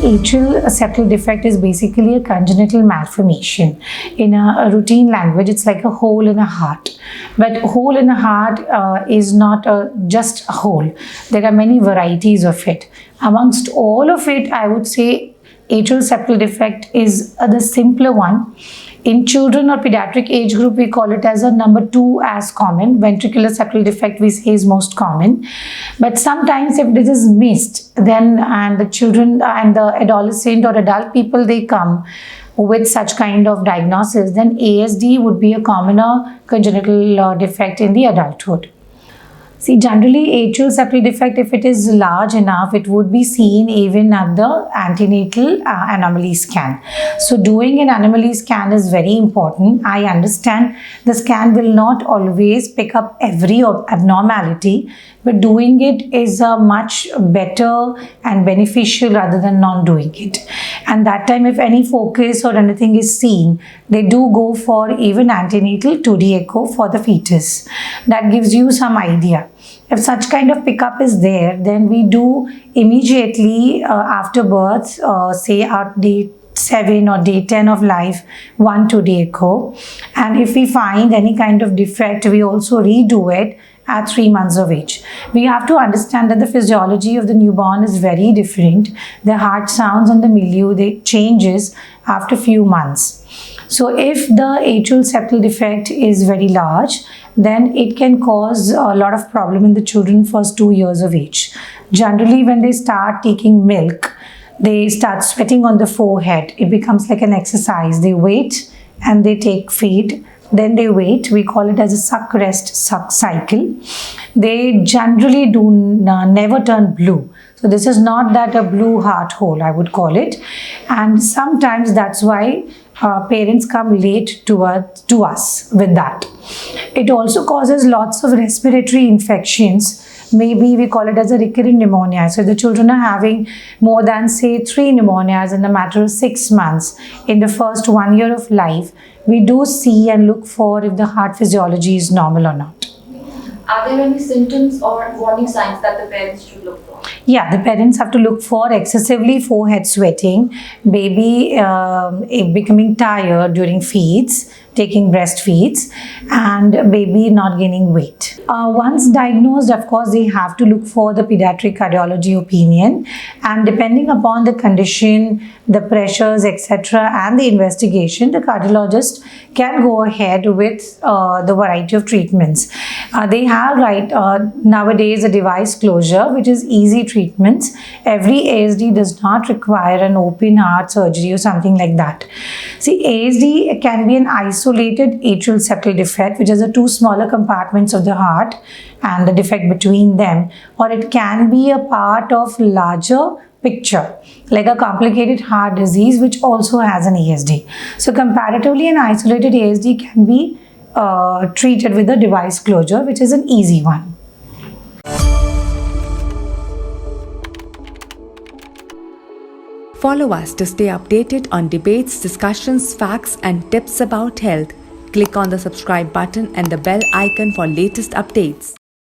atrial septal defect is basically a congenital malformation. In a routine language, it's like a hole in a heart. But hole in a heart is not just a hole. There are many varieties of it. Amongst all of it, I would say atrial septal defect is the simpler one. In children or pediatric age group, we call it as a number 2 as common. Ventricular septal defect we say is most common. But sometimes if this is missed, then and the children and the adolescent or adult people, they come with such kind of diagnosis, then ASD would be a commoner congenital defect in the adulthood. See, generally atrial septal defect, if it is large enough, it would be seen even at the antenatal anomaly scan. So doing an anomaly scan is very important. I understand the scan will not always pick up every abnormality, but doing it is a much better and beneficial rather than not doing it. And that time, if any focus or anything is seen, they do go for even antenatal 2D echo for the fetus. That gives you some idea. If such kind of pickup is there, then we do immediately after birth, say at day 7 or day 10 of life, 1 2D echo. And if we find any kind of defect, we also redo it at 3 months of age. We have to understand that the physiology of the newborn is very different. The heart sounds and the milieu, they changes after few months. So if the atrial septal defect is very large, then it can cause a lot of problem in the children first 2 years of age. Generally, when they start taking milk, they start sweating on the forehead. It becomes like an exercise. They wait and they take feed. Then they wait. We call it as a suck, rest, suck cycle. They generally do never turn blue. So this is not that a blue heart hole, I would call it. And sometimes that's why parents come late to us with that. It also causes lots of respiratory infections. Maybe we call it as a recurrent pneumonia. So the children are having more than say 3 pneumonias in a matter of 6 months in the first 1 year of life. We do see and look for if the heart physiology is normal or not. Are there any symptoms or warning signs that the parents should look for? Yeah, the parents have to look for excessively forehead sweating, baby becoming tired during feeds, taking breastfeeds, and baby not gaining weight. Once diagnosed, of course, they have to look for the pediatric cardiology opinion, and depending upon the condition, the pressures, etc., and the investigation, the cardiologist can go ahead with the variety of treatments. They have nowadays a device closure, which is easy treatments. Every ASD does not require an open heart surgery or something like that. See, ASD can be an isolated atrial septal defect, which is the 2 smaller compartments of the heart and the defect between them, or it can be a part of larger picture, like a complicated heart disease, which also has an ASD. So comparatively, an isolated ASD can be treated with a device closure, which is an easy one. Follow us to stay updated on debates, discussions, facts, and tips about health. Click on the subscribe button and the bell icon for latest updates.